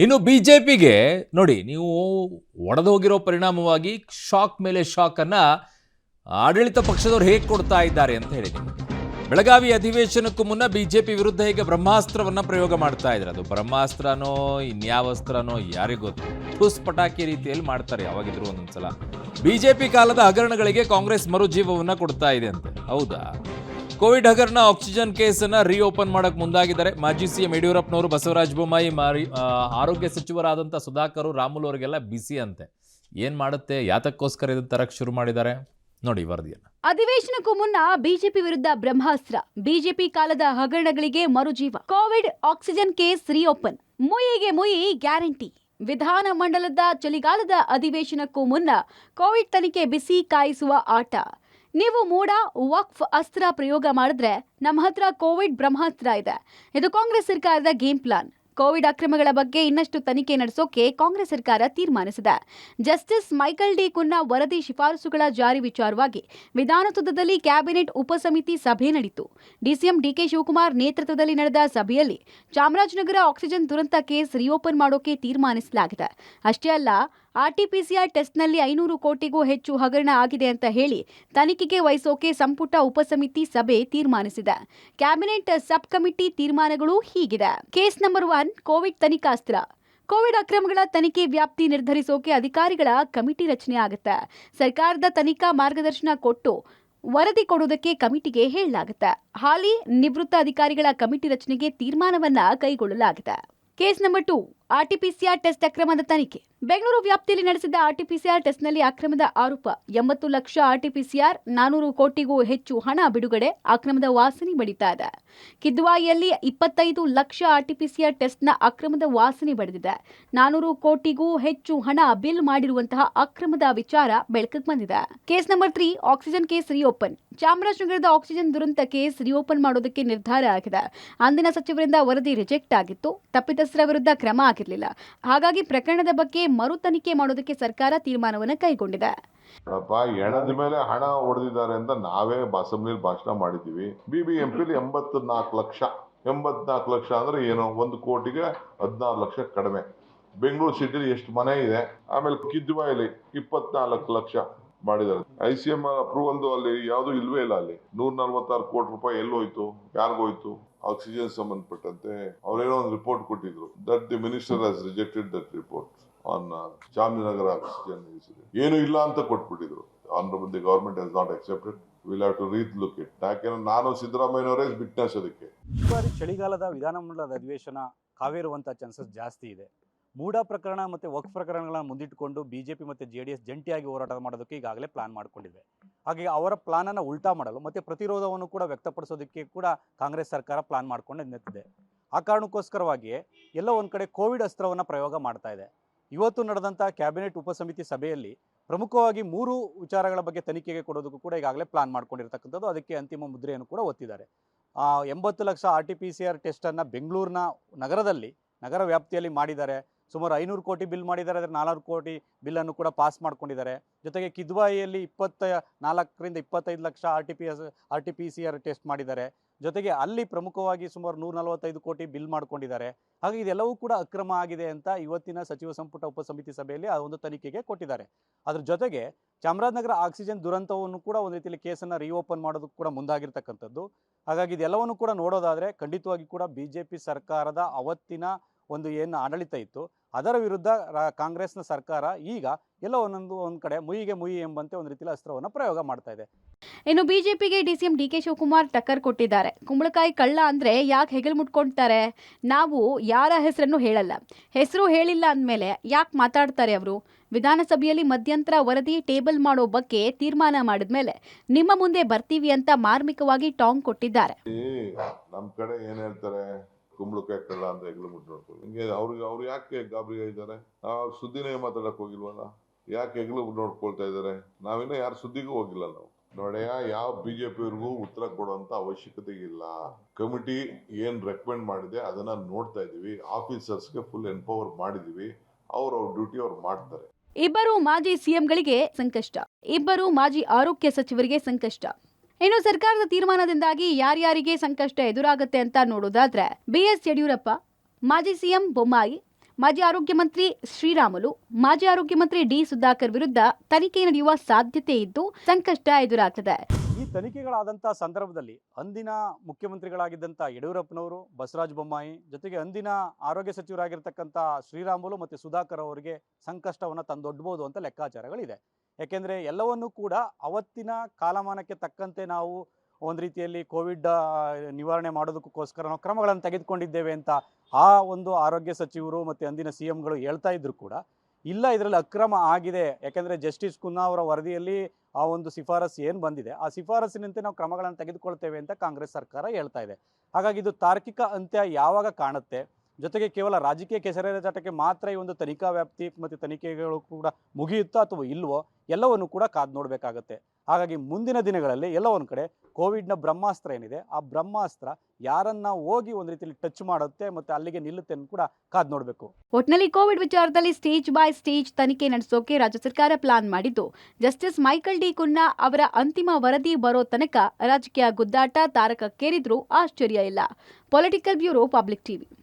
ಇನ್ನು ಬಿಜೆಪಿಗೆ ನೋಡಿ, ನೀವು ಒಡೆದೋಗಿರೋ ಪರಿಣಾಮವಾಗಿ ಶಾಕ್ ಮೇಲೆ ಶಾಕ್ ಅನ್ನ ಆಡಳಿತ ಪಕ್ಷದವರು ಹೇಗೆ ಕೊಡ್ತಾ ಇದ್ದಾರೆ ಅಂತ ಹೇಳಿ. ಬೆಳಗಾವಿ ಅಧಿವೇಶನಕ್ಕೂ ಮುನ್ನ ಬಿಜೆಪಿ ವಿರುದ್ಧ ಈಗ ಬ್ರಹ್ಮಾಸ್ತ್ರವನ್ನ ಪ್ರಯೋಗ ಮಾಡ್ತಾ ಇದ್ದಾರೆ. ಅದು ಬ್ರಹ್ಮಾಸ್ತ್ರನೋ ಇನ್ಯಾವಸ್ತ್ರನೋ ಯಾರಿಗೂ ಗೊತ್ತು. ಟುಸ್ ಪಟಾಕಿ ರೀತಿಯಲ್ಲಿ ಮಾಡ್ತಾರೆ ಯಾವಾಗಿದ್ರು ಒಂದೊಂದ್ಸಲ. ಬಿಜೆಪಿ ಕಾಲದ ಹಗರಣಗಳಿಗೆ ಕಾಂಗ್ರೆಸ್ ಮರುಜೀವವನ್ನ ಕೊಡ್ತಾ ಇದೆ ಅಂತೆ. ಹೌದಾ? ಕೋವಿಡ್ ಹಗರಣ ಆಕ್ಸಿಜನ್ ಕೇಸನ್ನು ರೀಓಪನ್ ಮಾಡಕ್ಕೆ ಮುಂದಾಗಿದ್ದಾರೆ. ಮಾಜಿ ಸಿಎಂ ಯಡಿಯೂರಪ್ಪನವರು, ಬಸವರಾಜ ಬೊಮ್ಮಾಯಿ, ಆರೋಗ್ಯ ಸಚಿವರಾದಂಥ ಸುಧಾಕರ್, ರಾಮುಲು ಅವರಿಗೆಲ್ಲ ಬಿಸಿ ಅಂತೆ. ಏನು ಮಾಡುತ್ತೆ, ಯಾತಕ್ಕೋಸ್ಕರ ಇದನ್ನು ತರಕ್ಕೆ ಶುರು ಮಾಡಿದ್ದಾರೆ ನೋಡಿ ವರದಿಯನ್ನು. ಅಧಿವೇಶನಕ್ಕೂ ಮುನ್ನ ಬಿಜೆಪಿ ವಿರುದ್ಧ ಬ್ರಹ್ಮಾಸ್ತ್ರ, ಬಿಜೆಪಿ ಕಾಲದ ಹಗರಣಗಳಿಗೆ ಮರುಜೀವ, ಕೋವಿಡ್ ಆಕ್ಸಿಜನ್ ಕೇಸ್ ರೀಓಪನ್, ಮುಯಿಗೆ ಮುಯಿ ಗ್ಯಾರಂಟಿ. ವಿಧಾನ ಮಂಡಲದ ಚಳಿಗಾಲದ ಅಧಿವೇಶನಕ್ಕೂ ಮುನ್ನ ಕೋವಿಡ್ ತನಿಖೆ ಬಿಸಿ ಕಾಯಿಸುವ ಆಟ. ನೀವು ಮೂಡ ವಕ್ಫ್ ಅಸ್ತ್ರ ಪ್ರಯೋಗ ಮಾಡಿದ್ರೆ ನಮ್ಮ ಹತ್ರ ಕೋವಿಡ್ ಬ್ರಹ್ಮಾಸ್ತ್ರ ಇದೆ. ಇದು ಕಾಂಗ್ರೆಸ್ ಸರ್ಕಾರದ ಗೇಮ್ ಪ್ಲಾನ್. ಕೋವಿಡ್ ಅಕ್ರಮಗಳ ಬಗ್ಗೆ ಇನ್ನಷ್ಟು ತನಿಖೆ ನಡೆಸೋಕೆ ಕಾಂಗ್ರೆಸ್ ಸರ್ಕಾರ ತೀರ್ಮಾನಿಸಿದೆ. ಜಸ್ಟಿಸ್ ಮೈಕಲ್ ಡಿ ಕುನ್ನಾ ವರದಿ ಶಿಫಾರಸುಗಳ ಜಾರಿ ವಿಚಾರವಾಗಿ ವಿಧಾನಸೌಧದಲ್ಲಿ ಕ್ಯಾಬಿನೆಟ್ ಉಪಸಮಿತಿ ಸಭೆ ನಡೆಯಿತು. ಡಿಸಿಎಂ ಡಿಕೆ ಶಿವಕುಮಾರ್ ನೇತೃತ್ವದಲ್ಲಿ ನಡೆದ ಸಭೆಯಲ್ಲಿ ಚಾಮರಾಜನಗರ ಆಕ್ಸಿಜನ್ ದುರಂತ ಕೇಸ್ ರೀಓಪನ್ ಮಾಡೋಕೆ ತೀರ್ಮಾನಿಸಲಾಗಿದೆ. ಅಷ್ಟೇ ಅಲ್ಲ, ಆರ್ಟಿಪಿಸಿಆರ್ ಟೆಸ್ಟ್ನಲ್ಲಿ 500 ಕೋಟಿಗೂ ಹೆಚ್ಚು ಹಗರಣ ಆಗಿದೆ ಅಂತ ಹೇಳಿ ತನಿಖೆಗೆ ವಹಿಸೋಕೆ ಸಂಪುಟ ಉಪಸಮಿತಿ ಸಭೆ ತೀರ್ಮಾನಿಸಿದೆ. ಕ್ಯಾಬಿನೆಟ್ ಸಬ್ ಕಮಿಟಿ ತೀರ್ಮಾನಗಳು ಹೀಗಿದೆ. ಕೇಸ್ ನಂಬರ್ 1, ಕೋವಿಡ್ ತನಿಖಾಸ್ತ್ರ. ಕೋವಿಡ್ ಅಕ್ರಮಗಳ ತನಿಖೆ ವ್ಯಾಪ್ತಿ ನಿರ್ಧರಿಸೋಕೆ ಅಧಿಕಾರಿಗಳ ಕಮಿಟಿ ರಚನೆ ಆಗುತ್ತೆ. ಸರ್ಕಾರದ ತನಿಖಾ ಮಾರ್ಗದರ್ಶನ ಕೊಟ್ಟು ವರದಿ ಕೊಡುವುದಕ್ಕೆ ಕಮಿಟಿಗೆ ಹೇಳಲಾಗುತ್ತೆ. ಹಾಲಿ ನಿವೃತ್ತ ಅಧಿಕಾರಿಗಳ ಕಮಿಟಿ ರಚನೆಗೆ ತೀರ್ಮಾನವನ್ನ ಕೈಗೊಳ್ಳಲಾಗಿದೆ. ಕೇಸ್ ನಂಬರ್ 2, ಆರ್ಟಿಪಿಸಿಆರ್ ಟೆಸ್ಟ್ ಅಕ್ರಮದ ತನಿಖೆ. ಬೆಂಗಳೂರು ವ್ಯಾಪ್ತಿಯಲ್ಲಿ ನಡೆಸಿದ ಆರ್ಟಿಪಿಸಿಆರ್ ಟೆಸ್ಟ್ನಲ್ಲಿ ಅಕ್ರಮದ ಆರೋಪ. 80 ಲಕ್ಷ ಆರ್ಟಿಪಿಸಿಆರ್, 400 ಕೋಟಿಗೂ ಹೆಚ್ಚು ಹಣ ಬಿಡುಗಡೆ, ಅಕ್ರಮದ ವಾಸನೆ ಬಡಿತಾ ಇದೆ. ಕಿದ್ವಾಯಿಯಲ್ಲಿ 25 ಲಕ್ಷ ಆರ್ಟಿಪಿಸಿಆರ್ ಟೆಸ್ಟ್ನ ಅಕ್ರಮದ ವಾಸನೆ ಬಡಿದಿದೆ. 400 ಕೋಟಿಗೂ ಹೆಚ್ಚು ಹಣ ಬಿಲ್ ಮಾಡಿರುವಂತಹ ಅಕ್ರಮದ ವಿಚಾರ ಬೆಳಕಿಗೆ ಬಂದಿದೆ. Case number 3, oxygen case reopen. ಚಾಮರಾಜನಗರದ ಆಕ್ಸಿಜನ್ ದುರಂತ ಕೇಸ್ ರೀಓಪನ್ ಮಾಡೋದಕ್ಕೆ ನಿರ್ಧಾರ ಆಗಿದೆ. ಅಂದಿನ ಸಚಿವರಿಂದ ವರದಿ ರಿಜೆಕ್ಟ್ ಆಗಿತ್ತು. ತಪ್ಪಿತಸ್ಥರ ವಿರುದ್ಧ ಕ್ರಮ ಆಗಿರಲಿಲ್ಲ. ಹಾಗಾಗಿ ಪ್ರಕರಣದ ಬಗ್ಗೆ ಮರು ತನಿಖೆ ಮಾಡೋದಕ್ಕೆ ಸರ್ಕಾರ ತೀರ್ಮಾನವನ್ನು ಕೈಗೊಂಡಿದೆ. ಎಣದ ಮೇಲೆ ಹಣ ಹೊಡೆದಿದ್ದಾರೆ ಅಂತ ನಾವೇ ಅಸೆಂಬ್ಲಿಯಲ್ಲಿ ಭಾಷಣ ಮಾಡಿದ್ದೀವಿ. ಬಿಬಿಎಂಪಿಲಿ 84 ಲಕ್ಷ ಅಂದ್ರೆ ಏನು, 1 ಕೋಟಿಗೆ 16 ಲಕ್ಷ ಕಡಿಮೆ. ಬೆಂಗಳೂರು ಸಿಟಿಲಿ ಎಷ್ಟು ಮನೆ ಇದೆ. ಆಮೇಲೆ ಕಿದ್ವಾಯಲ್ಲಿ 24 ಲಕ್ಷ ಮಾಡಿದ್ದಾರೆ. ICM ಅಪ್ರೂವಲ್ದು ಅಲ್ಲಿ ಯಾವುದು ಇಲ್ವೇ ಇಲ್ಲ. ಅಲ್ಲಿ 146 ಕೋಟಿ ರೂಪಾಯಿ ಎಲ್ಲೋಯ್ತು, ಯಾರಿಗೋಯ್ತು? ಆಕ್ಸಿಜನ್ ಸಂಬಂಧಪಟ್ಟಂತೆ ಅವರೇನೋ ಒಂದು ರಿಪೋರ್ಟ್ ಕೊಟ್ಟಿದ್ರು. That the minister has rejected that report on Chamarajanagar oxygen incident. ಏನು ಇಲ್ಲ ಅಂತ ಕೊಟ್ಬಿಟ್ಟಿದ್ರು. Honourable the government has not accepted. Will have to relook it. ಯಾಕೆಂದ್ರೆ ನಾನು ಸಿದ್ದರಾಮಯ್ಯನವರೇ ವಿಟ್ನೆಸ್ ಅದಕ್ಕೆ. ಈ ಬಾರಿ ಚಳಿಗಾಲದ ವಿಧಾನಮಂಡಲದ ಅಧಿವೇಶನ ಕಾವೇರುವಂತ ಚಾನ್ಸಸ್ ಜಾಸ್ತಿ ಇದೆ. ಮೂಡ ಪ್ರಕರಣ ಮತ್ತು ವಕ್ಫ್ ಪ್ರಕರಣಗಳನ್ನ ಮುಂದಿಟ್ಟುಕೊಂಡು ಬಿಜೆಪಿ ಮತ್ತು JDS ಜಂಟಿಯಾಗಿ ಹೋರಾಟ ಮಾಡೋದಕ್ಕೆ ಈಗಾಗಲೇ ಪ್ಲಾನ್ ಮಾಡಿಕೊಂಡಿದೆ. ಹಾಗೆ ಅವರ ಪ್ಲಾನನ್ನು ಉಲ್ಟಾ ಮಾಡಲು ಮತ್ತು ಪ್ರತಿರೋಧವನ್ನು ಕೂಡ ವ್ಯಕ್ತಪಡಿಸೋದಕ್ಕೆ ಕೂಡ ಕಾಂಗ್ರೆಸ್ ಸರ್ಕಾರ ಪ್ಲಾನ್ ಮಾಡ್ಕೊಂಡು ನಿಂತಿದೆ. ಆ ಕಾರಣಕ್ಕೋಸ್ಕರವಾಗಿ ಎಲ್ಲೋ ಒಂದು ಕಡೆ ಕೋವಿಡ್ ಅಸ್ತ್ರವನ್ನು ಪ್ರಯೋಗ ಮಾಡ್ತಾ ಇದೆ. ಇವತ್ತು ನಡೆದಂಥ ಕ್ಯಾಬಿನೆಟ್ ಉಪಸಮಿತಿ ಸಭೆಯಲ್ಲಿ ಪ್ರಮುಖವಾಗಿ 3 ವಿಚಾರಗಳ ಬಗ್ಗೆ ತನಿಖೆಗೆ ಕೊಡೋದಕ್ಕೂ ಕೂಡ ಈಗಾಗಲೇ ಪ್ಲಾನ್ ಮಾಡ್ಕೊಂಡಿರ್ತಕ್ಕಂಥದ್ದು. ಅದಕ್ಕೆ ಅಂತಿಮ ಮುದ್ರೆಯನ್ನು ಕೂಡ ಒತ್ತಿದ್ದಾರೆ. 80 ಲಕ್ಷ RT-PCR ಟೆಸ್ಟನ್ನು ಬೆಂಗಳೂರಿನ ನಗರ ವ್ಯಾಪ್ತಿಯಲ್ಲಿ ಮಾಡಿದ್ದಾರೆ. ಸುಮಾರು 500 ಕೋಟಿ ಬಿಲ್ ಮಾಡಿದ್ದಾರೆ. ಅದರ 400 ಕೋಟಿ ಬಿಲ್ಲನ್ನು ಕೂಡ ಪಾಸ್ ಮಾಡ್ಕೊಂಡಿದ್ದಾರೆ. ಜೊತೆಗೆ ಕಿದ್ವಾಯಿಯಲ್ಲಿ 24ರಿಂದ 25 ಲಕ್ಷ RT-PCR ಟೆಸ್ಟ್ ಮಾಡಿದ್ದಾರೆ. ಜೊತೆಗೆ ಅಲ್ಲಿ ಪ್ರಮುಖವಾಗಿ ಸುಮಾರು 145 ಕೋಟಿ ಬಿಲ್ ಮಾಡ್ಕೊಂಡಿದ್ದಾರೆ. ಹಾಗೆ ಇದೆಲ್ಲವೂ ಕೂಡ ಅಕ್ರಮ ಆಗಿದೆ ಅಂತ ಇವತ್ತಿನ ಸಚಿವ ಸಂಪುಟ ಉಪಸಮಿತಿ ಸಭೆಯಲ್ಲಿ ಆ ಒಂದು ತನಿಖೆಗೆ ಕೊಟ್ಟಿದ್ದಾರೆ. ಅದ್ರ ಜೊತೆಗೆ ಚಾಮರಾಜನಗರ ಆಕ್ಸಿಜನ್ ದುರಂತವನ್ನು ಕೂಡ ಒಂದು ರೀತಿಯಲ್ಲಿ ಕೇಸನ್ನು ರೀಓಪನ್ ಮಾಡೋದಕ್ಕೆ ಕೂಡ ಮುಂದಾಗಿರ್ತಕ್ಕಂಥದ್ದು. ಹಾಗಾಗಿ ಇದೆಲ್ಲವನ್ನು ಕೂಡ ನೋಡೋದಾದರೆ ಖಂಡಿತವಾಗಿ ಕೂಡ ಬಿಜೆಪಿ ಸರ್ಕಾರದ ಅವತ್ತಿನ ಒಂದು ಏನು ಆಡಳಿತ ಇತ್ತು ಅದರ ವಿರುದ್ಧ ಕಾಂಗ್ರೆಸ್ನ ಸರ್ಕಾರ ಈಗ ಎಲ್ಲ ಒಂದು ಕಡೆ ಮುಯಿಗೆ ಮುಯಿ ಎಂಬಂತೆ ಒಂದು ರೀತಿಯಲ್ಲಿ ಅಸ್ತ್ರವನ್ನು ಪ್ರಯೋಗ ಮಾಡ್ತಾ ಇದೆ. ಇನ್ನು ಬಿಜೆಪಿಗೆ ಡಿಸಿಎಂ ಡಿಕೆ ಶಿವಕುಮಾರ್ ಟಕ್ಕರ್ ಕೊಟ್ಟಿದ್ದಾರೆ. ಕುಂಬಳಕಾಯಿ ಕಳ್ಳ ಅಂದ್ರೆ ಯಾಕೆ ಹೆಗಲು ಮುಟ್ಕೊಳ್ತಾರೆ? ನಾವು ಯಾರ ಹೆಸರನ್ನು ಹೇಳಲ್ಲ, ಹೆಸರು ಹೇಳಿಲ್ಲ ಅಂದಮೇಲೆ ಯಾಕೆ ಮಾತಾಡ್ತಾರೆ ಅವರು? ವಿಧಾನಸಭೆಯಲ್ಲಿ ಮಧ್ಯಂತರ ವರದಿ ಟೇಬಲ್ ಮಾಡೋ ಬಗ್ಗೆ ತೀರ್ಮಾನ ಮಾಡಿದ್ಮೇಲೆ ನಿಮ್ಮ ಮುಂದೆ ಬರ್ತೀವಿ ಅಂತ ಮಾರ್ಮಿಕವಾಗಿ ಟಾಂಗ್ ಕೊಟ್ಟಿದ್ದಾರೆ. ನಮ್ಮ ಕಡೆ ಏನ್ ಹೇಳ್ತಾರೆ, ಕುಂಬಳಕಾಯಿ ಕಳ್ಳ ಅಂತ ಹೆಗ್ಲು ಮುಟ್ಟು ನೋಡ್ಕೊಳ್ಳಿ. ಹಿಂಗೆ ಅವ್ರು ಯಾಕೆ ಗಾಬರಿ ಆಗಿದ್ದಾರೆ? ಸುದ್ದಿನೇ ಮಾತಾಡಕ್ ಹೋಗಿಲ್ವಲ್ಲ, ಯಾಕೆ ಹೆಗ್ಲು ನೋಡ್ಕೊಳ್ತಾ ಇದ್ದಾರೆ? ನಾವಿನ್ನ ಯಾರ ಸುದ್ದಿಗೂ ಹೋಗಿಲ್ಲ. ನಾವು ನೋಡ್ಯ ಯಾವ ಬಿಜೆಪಿಯವ್ರಿಗೂ ಉತ್ತರ ಕೊಡುವಂತ ಅವಶ್ಯಕತೆ ಇಲ್ಲ. ಕಮಿಟಿ ಏನ್ ರೆಕಮೆಂಡ್ ಮಾಡಿದೆ ಅದನ್ನ ನೋಡ್ತಾ ಇದೀವಿ. ಆಫೀಸರ್ಸ್ಗೆ ಫುಲ್ ಎನ್ಪವರ್ ಮಾಡಿದೀವಿ. ಅವ್ರ ಡ್ಯೂಟಿ ಅವ್ರು ಮಾಡ್ತಾರೆ. ಇಬ್ಬರು ಮಾಜಿ ಸಿಎಂಗಳಿಗೆ ಸಂಕಷ್ಟ, ಇಬ್ಬರು ಮಾಜಿ ಆರೋಗ್ಯ ಸಚಿವರಿಗೆ ಸಂಕಷ್ಟ. ಇನ್ನು ಸರ್ಕಾರದ ತೀರ್ಮಾನದಿಂದಾಗಿ ಯಾರ್ಯಾರಿಗೆ ಸಂಕಷ್ಟ ಎದುರಾಗುತ್ತೆ ಅಂತ ನೋಡೋದಾದ್ರೆ BS ಯಡಿಯೂರಪ್ಪ, ಮಾಜಿ ಸಿಎಂ ಬೊಮ್ಮಾಯಿ, ಮಾಜಿ ಆರೋಗ್ಯ ಮಂತ್ರಿ ಶ್ರೀರಾಮುಲು, ಮಾಜಿ ಆರೋಗ್ಯ ಮಂತ್ರಿ ಡಿ ಸುಧಾಕರ್ ವಿರುದ್ಧ ತನಿಖೆ ನಡೆಯುವ ಸಾಧ್ಯತೆ ಇದ್ದು ಸಂಕಷ್ಟ ಎದುರಾಗ್ತದೆ. ಈ ತನಿಖೆಗಳಾದಂಥ ಸಂದರ್ಭದಲ್ಲಿ ಅಂದಿನ ಮುಖ್ಯಮಂತ್ರಿಗಳಾಗಿದ್ದಂಥ ಯಡಿಯೂರಪ್ಪನವರು, ಬಸವರಾಜ ಬೊಮ್ಮಾಯಿ ಜೊತೆಗೆ ಅಂದಿನ ಆರೋಗ್ಯ ಸಚಿವರಾಗಿರ್ತಕ್ಕಂಥ ಶ್ರೀರಾಮುಲು ಮತ್ತು ಸುಧಾಕರ್ ಅವರಿಗೆ ಸಂಕಷ್ಟವನ್ನು ತಂದೊಡ್ಬೋದು ಅಂತ ಲೆಕ್ಕಾಚಾರಗಳಿದೆ. ಯಾಕೆಂದರೆ ಎಲ್ಲವನ್ನೂ ಕೂಡ ಅವತ್ತಿನ ಕಾಲಮಾನಕ್ಕೆ ತಕ್ಕಂತೆ ನಾವು ಒಂದು ರೀತಿಯಲ್ಲಿ ಕೋವಿಡ್ ನಿವಾರಣೆ ಮಾಡೋದಕ್ಕೋಸ್ಕರ ನಾವು ಕ್ರಮಗಳನ್ನು ತೆಗೆದುಕೊಂಡಿದ್ದೇವೆ ಅಂತ ಆ ಒಂದು ಆರೋಗ್ಯ ಸಚಿವರು ಮತ್ತು ಅಂದಿನ ಸಿ ಎಂಗಳು ಹೇಳ್ತಾ ಇದ್ರು ಕೂಡ ಇಲ್ಲ, ಇದರಲ್ಲಿ ಅಕ್ರಮ ಆಗಿದೆ. ಯಾಕೆಂದರೆ ಜಸ್ಟಿಸ್ ಕುನ್ನಾ ಅವರ ವರದಿಯಲ್ಲಿ ಆ ಒಂದು ಶಿಫಾರಸು ಏನು ಬಂದಿದೆ ಆ ಶಿಫಾರಸಿನಂತೆ ನಾವು ಕ್ರಮಗಳನ್ನು ತೆಗೆದುಕೊಳ್ತೇವೆ ಅಂತ ಕಾಂಗ್ರೆಸ್ ಸರ್ಕಾರ ಹೇಳ್ತಾ ಇದೆ. ಹಾಗಾಗಿ ಇದು ತಾರ್ಕಿಕ ಅಂತ್ಯ ಯಾವಾಗ ಕಾಣುತ್ತೆ, ಜೊತೆಗೆ ಕೇವಲ ರಾಜಕೀಯ ಕೆಸರೆರಚಾಟಕ್ಕೆ ಮಾತ್ರ ಈ ಒಂದು ತನಿಖಾ ವ್ಯಾಪ್ತಿ ಮತ್ತು ತನಿಖೆಗಳು ಕೂಡ ಮುಗಿಯುತ್ತಾ ಅಥವಾ ಇಲ್ವೋ ಎಲ್ಲವನ್ನು ಕೂಡ ಕಾದು ನೋಡಬೇಕಾಗತ್ತೆ. ಹಾಗಾಗಿ ಮುಂದಿನ ದಿನಗಳಲ್ಲಿ ಎಲ್ಲ ಒಂದು ಕಡೆ ಕೋವಿಡ್ನ ಬ್ರಹ್ಮಾಸ್ತ್ರ ಏನಿದೆ ಆ ಬ್ರಹ್ಮಾಸ್ತ್ರ ಯಾರನ್ನ ಹೋಗಿ ಒಂದು ರೀತಿಯಲ್ಲಿ ಟಚ್ ಮಾಡುತ್ತೆ ಮತ್ತು ಅಲ್ಲಿಗೆ ನಿಲ್ಲುತ್ತೆ ಅಂತ ಕೂಡ ಕಾದು ನೋಡಬೇಕು. ಒಟ್ನಲ್ಲಿ ಕೋವಿಡ್ ವಿಚಾರದಲ್ಲಿ ಸ್ಟೇಜ್ ಬೈ ಸ್ಟೇಜ್ ತನಿಖೆ ನಡೆಸೋಕೆ ರಾಜ್ಯ ಸರ್ಕಾರ ಪ್ಲಾನ್ ಮಾಡಿದ್ದು, ಜಸ್ಟಿಸ್ ಮೈಕಲ್ ಡಿ ಕುನ್ನಾ ಅವರ ಅಂತಿಮ ವರದಿ ಬರೋ ತನಕ ರಾಜಕೀಯ ಗುದ್ದಾಟ ತಾರಕಕ್ಕೇರಿದ್ರೂ ಆಶ್ಚರ್ಯ ಇಲ್ಲ. Political bureau, public TV.